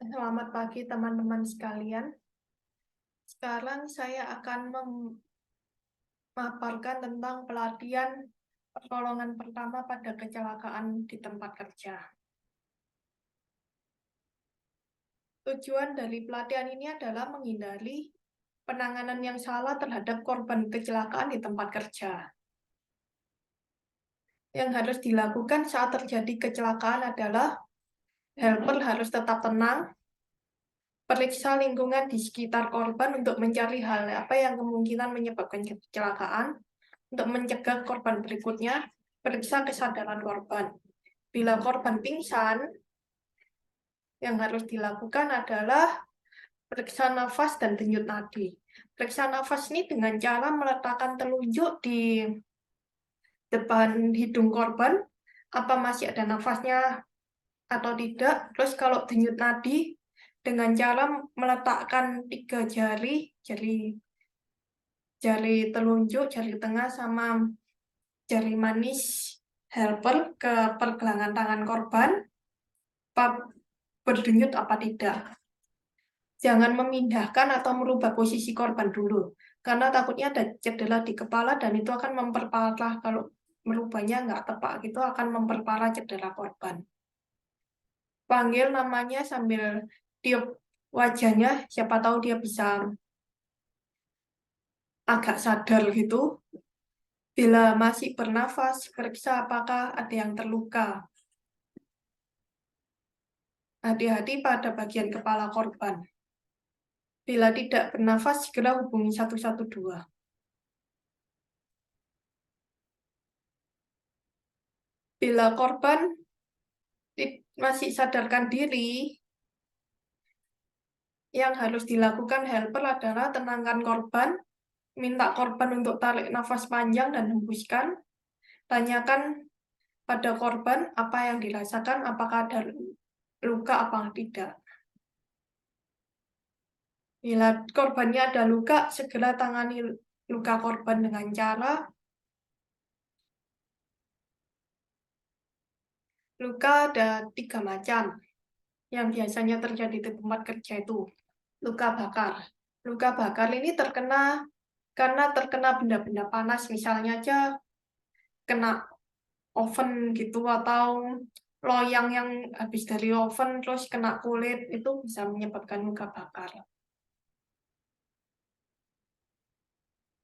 Selamat pagi teman-teman sekalian. Sekarang saya akan memaparkan tentang pelatihan pertolongan pertama pada kecelakaan di tempat kerja. Tujuan dari pelatihan ini adalah menghindari penanganan yang salah terhadap korban kecelakaan di tempat kerja. Yang harus dilakukan saat terjadi kecelakaan adalah helper harus tetap tenang, periksa lingkungan di sekitar korban untuk mencari hal apa yang kemungkinan menyebabkan kecelakaan. Untuk mencegah korban berikutnya, periksa kesadaran korban. Bila korban pingsan, yang harus dilakukan adalah periksa nafas dan denyut nadi. Periksa nafas ini dengan cara meletakkan telunjuk di depan hidung korban, apa masih ada nafasnya atau tidak. Terus kalau denyut nadi, dengan cara meletakkan 3 jari, jari telunjuk, jari tengah, sama jari manis helper ke pergelangan tangan korban, berdenyut apa tidak. Jangan memindahkan atau merubah posisi korban dulu, karena takutnya ada cedera di kepala dan itu akan memperparah. Kalau merubahnya nggak tepat, itu akan memperparah cedera korban. Panggil namanya sambil tiup wajahnya, siapa tahu dia bisa agak sadar gitu. Bila masih bernafas, periksa apakah ada yang terluka. Hati-hati pada bagian kepala korban. Bila tidak bernafas, segera hubungi 112. Bila korban masih sadarkan diri, yang harus dilakukan helper adalah tenangkan korban, minta korban untuk tarik nafas panjang dan hembuskan, tanyakan pada korban apa yang dirasakan, apakah ada luka apa tidak. Bila korbannya ada luka, segera tangani luka korban dengan cara luka ada 3 macam yang biasanya terjadi di tempat kerja itu. Luka bakar. Luka bakar ini karena terkena benda-benda panas, misalnya aja kena oven gitu, atau loyang yang habis dari oven terus kena kulit, itu bisa menyebabkan luka bakar.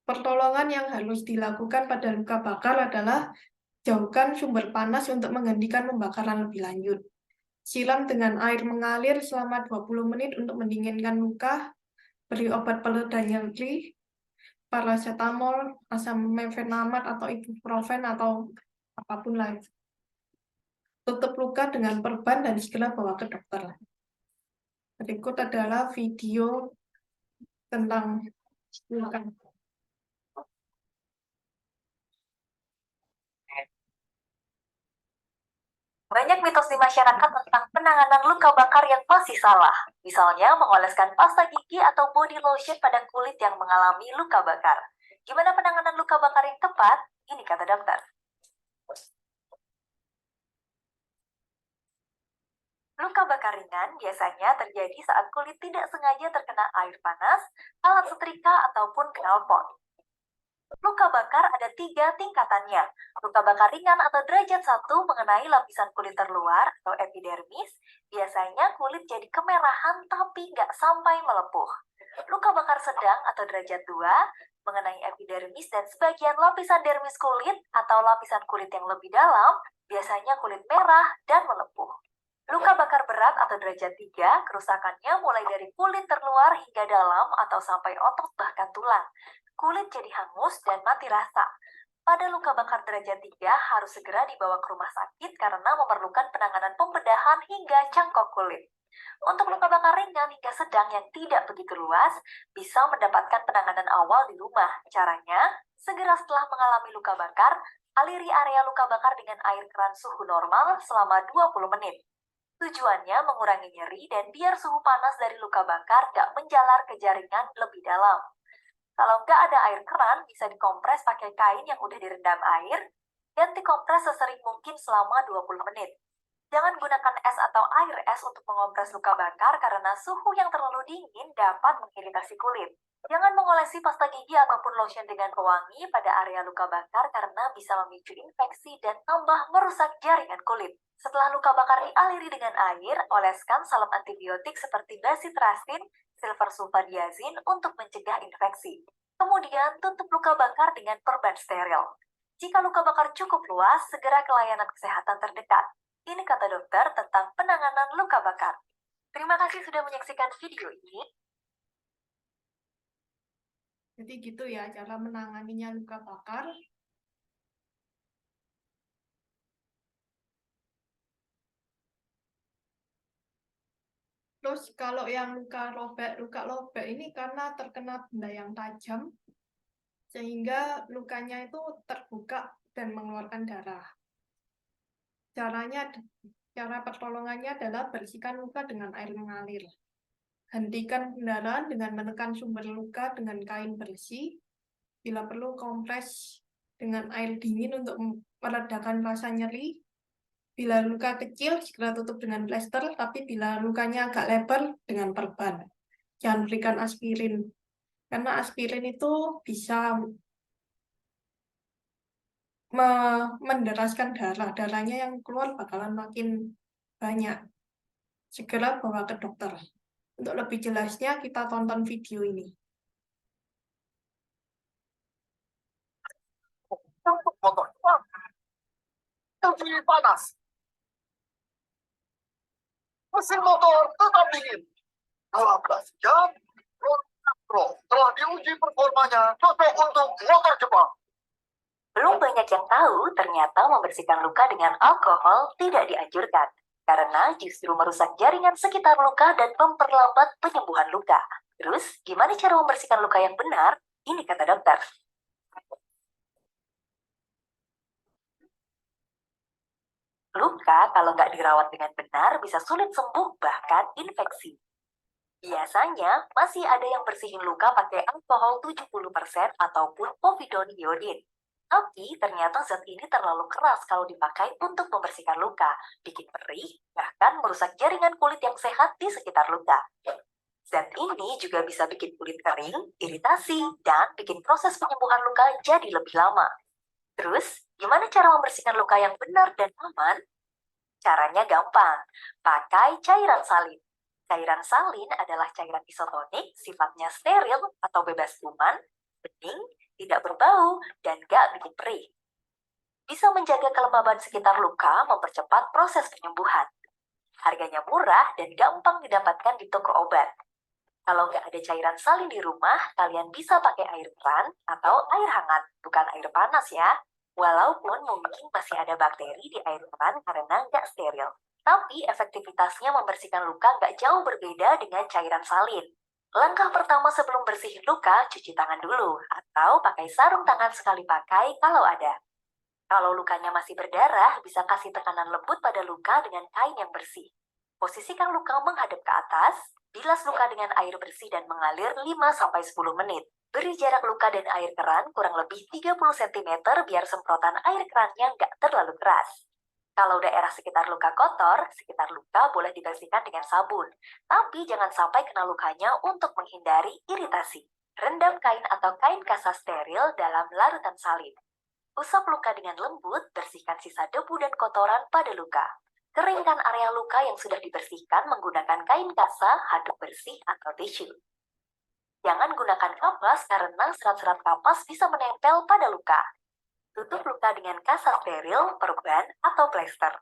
Pertolongan yang harus dilakukan pada luka bakar adalah jauhkan sumber panas untuk menghentikan pembakaran lebih lanjut. Siram dengan air mengalir selama 20 menit untuk mendinginkan luka. Beri obat peleda nyeri, paracetamol, asam mefenamat atau ibuprofen atau apapun lain. Tutup luka dengan perban dan segera bawa ke dokter. Berikut adalah video tentang luka. Banyak mitos di masyarakat tentang penanganan luka bakar yang masih salah. Misalnya, mengoleskan pasta gigi atau body lotion pada kulit yang mengalami luka bakar. Gimana penanganan luka bakar yang tepat? Ini kata dokter. Luka bakar ringan biasanya terjadi saat kulit tidak sengaja terkena air panas, alat setrika, ataupun knalpot. Luka bakar ada 3 tingkatannya. Luka bakar ringan atau derajat 1 mengenai lapisan kulit terluar atau epidermis. Biasanya kulit jadi kemerahan tapi nggak sampai melepuh. Luka bakar sedang atau derajat 2 mengenai epidermis dan sebagian lapisan dermis kulit atau lapisan kulit yang lebih dalam, biasanya kulit merah dan melepuh. Luka bakar berat atau derajat 3, kerusakannya mulai dari kulit terluar hingga dalam atau sampai otot bahkan tulang. Kulit jadi hangus dan mati rasa. Pada luka bakar derajat 3 harus segera dibawa ke rumah sakit karena memerlukan penanganan pembedahan hingga cangkok kulit. Untuk luka bakar ringan hingga sedang yang tidak begitu luas, bisa mendapatkan penanganan awal di rumah. Caranya, segera setelah mengalami luka bakar, aliri area luka bakar dengan air keran suhu normal selama 20 menit. Tujuannya mengurangi nyeri dan biar suhu panas dari luka bakar gak menjalar ke jaringan lebih dalam. Kalau nggak ada air keran, bisa dikompres pakai kain yang udah direndam air, dan dikompres sesering mungkin selama 20 menit. Jangan gunakan es atau air es untuk mengompres luka bakar karena suhu yang terlalu dingin dapat mengiritasi kulit. Jangan mengolesi pasta gigi ataupun lotion dengan pewangi pada area luka bakar karena bisa memicu infeksi dan tambah merusak jaringan kulit. Setelah luka bakar dialiri dengan air, oleskan salep antibiotik seperti basitrasin, silver sulfadiazin untuk mencegah infeksi. Kemudian tutup luka bakar dengan perban steril. Jika luka bakar cukup luas, segera ke layanan kesehatan terdekat. Ini kata dokter tentang penanganan luka bakar. Terima kasih sudah menyaksikan video ini. Jadi gitu ya cara menanganinya luka bakar. Terus kalau yang luka robek ini karena terkena benda yang tajam, sehingga lukanya itu terbuka dan mengeluarkan darah. Cara pertolongannya adalah bersihkan luka dengan air mengalir. Hentikan pendarahan dengan menekan sumber luka dengan kain bersih. Bila perlu kompres dengan air dingin untuk meredakan rasa nyeri. Bila luka kecil, segera tutup dengan plester, tapi bila lukanya agak lebar, dengan perban. Jangan berikan aspirin, karena aspirin itu bisa menderaskan darah. Darahnya yang keluar bakalan makin banyak. Segera bawa ke dokter. Untuk lebih jelasnya, kita tonton video ini. Untuk motor yang panas. Mesin motor tetap dingin. 12 jam, Pro telah diuji performanya cocok untuk motor Jepang. Belum banyak yang tahu, ternyata membersihkan luka dengan alkohol tidak dianjurkan. Karena justru merusak jaringan sekitar luka dan memperlambat penyembuhan luka. Terus, gimana cara membersihkan luka yang benar? Ini kata dokter. Luka kalau nggak dirawat dengan benar bisa sulit sembuh, bahkan infeksi. Biasanya, masih ada yang bersihin luka pakai alkohol 70% ataupun povidone iodine. Tapi ternyata zat ini terlalu keras kalau dipakai untuk membersihkan luka, bikin perih, bahkan merusak jaringan kulit yang sehat di sekitar luka. Zat ini juga bisa bikin kulit kering, iritasi, dan bikin proses penyembuhan luka jadi lebih lama. Terus, gimana cara membersihkan luka yang benar dan aman? Caranya gampang, pakai cairan salin. Cairan salin adalah cairan isotonik, sifatnya steril atau bebas kuman, bening, tidak berbau, dan gak bikin perih. Bisa menjaga kelembaban sekitar luka, mempercepat proses penyembuhan. Harganya murah dan gampang didapatkan di toko obat. Kalau nggak ada cairan salin di rumah, kalian bisa pakai air keran atau air hangat, bukan air panas ya. Walaupun mungkin masih ada bakteri di air keran karena nggak steril. Tapi efektivitasnya membersihkan luka nggak jauh berbeda dengan cairan salin. Langkah pertama sebelum bersihin luka, cuci tangan dulu. Atau pakai sarung tangan sekali pakai kalau ada. Kalau lukanya masih berdarah, bisa kasih tekanan lembut pada luka dengan kain yang bersih. Posisikan luka menghadap ke atas, bilas luka dengan air bersih dan mengalir 5-10 menit. Beri jarak luka dan air keran kurang lebih 30 cm biar semprotan air kerannya nggak terlalu keras. Kalau daerah sekitar luka kotor, sekitar luka boleh dibersihkan dengan sabun. Tapi jangan sampai kena lukanya untuk menghindari iritasi. Rendam kain atau kain kasa steril dalam larutan salin. Usap luka dengan lembut, bersihkan sisa debu dan kotoran pada luka. Keringkan area luka yang sudah dibersihkan menggunakan kain kasa, handuk bersih, atau tisu. Jangan gunakan kapas karena serat-serat kapas bisa menempel pada luka. Tutup luka dengan kasa steril, perban, atau plester.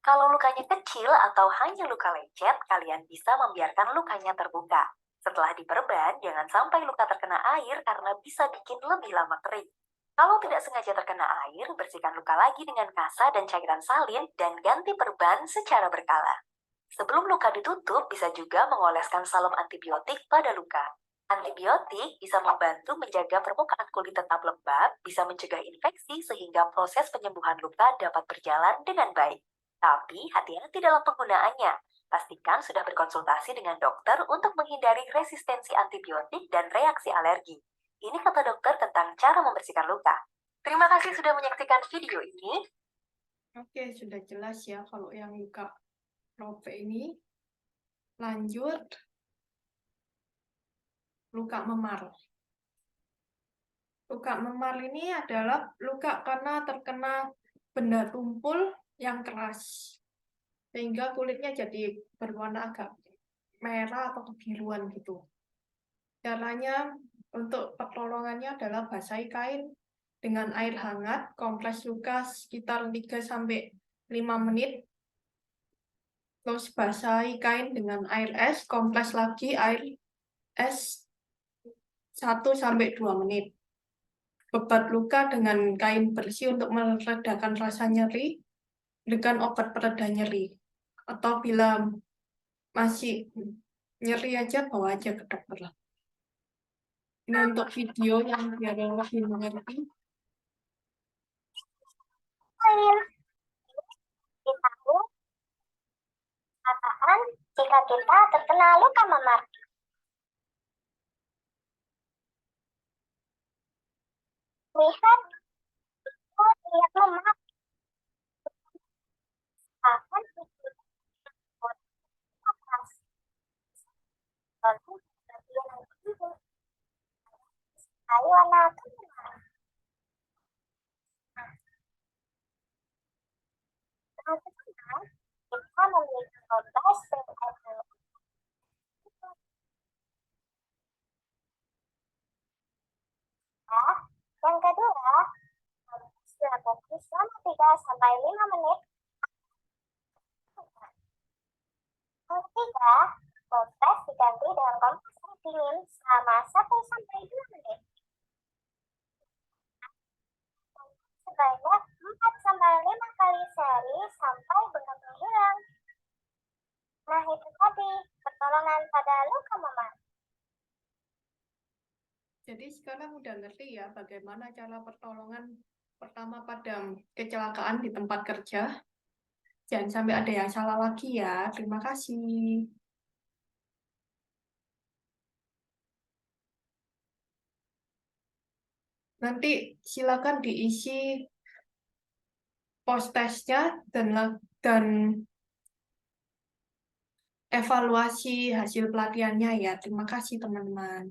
Kalau lukanya kecil atau hanya luka lecet, kalian bisa membiarkan lukanya terbuka. Setelah diperban, jangan sampai luka terkena air karena bisa bikin lebih lama kering. Kalau tidak sengaja terkena air, bersihkan luka lagi dengan kasa dan cairan salin dan ganti perban secara berkala. Sebelum luka ditutup, bisa juga mengoleskan salep antibiotik pada luka. Antibiotik bisa membantu menjaga permukaan kulit tetap lembab, bisa mencegah infeksi sehingga proses penyembuhan luka dapat berjalan dengan baik. Tapi hati-hati dalam penggunaannya. Pastikan sudah berkonsultasi dengan dokter untuk menghindari resistensi antibiotik dan reaksi alergi. Ini kata dokter tentang cara membersihkan luka. Terima kasih sudah menyaksikan video ini. Oke, sudah jelas ya kalau yang luka robek ini. Lanjut, luka memar. Luka memar ini adalah luka karena terkena benda tumpul yang keras, sehingga kulitnya jadi berwarna agak merah atau kebiruan gitu. Caranya untuk pertolongannya adalah basahi kain dengan air hangat, kompres luka sekitar 3-5 menit, terus basahi kain dengan air es, kompres lagi air es 1-2 menit. Bebat luka dengan kain bersih untuk meredakan rasa nyeri dengan obat pereda nyeri. Atau bila masih nyeri aja, bawa aja ke dokter lah. Ini untuk video yang biar lebih mengerti. Ditahu kataan jika kita terkena luka memar. Lihat, lihat memar akan lalu bagian itu ayo anak kita memiliki obat yang kedua harus dilakukan selama 3-5 menit. Yang ketiga, kompres diganti dengan kompres air dingin selama 1-2 menit. Sebanyak 4-5 kali sehari sampai benar-benar hilang. Nah, itu tadi pertolongan pada luka memar. Jadi sekarang udah ngerti ya bagaimana cara pertolongan pertama pada kecelakaan di tempat kerja. Jangan sampai ada yang salah lagi ya. Terima kasih. Nanti silakan diisi post testnya dan evaluasi hasil pelatihannya ya. Terima kasih teman-teman.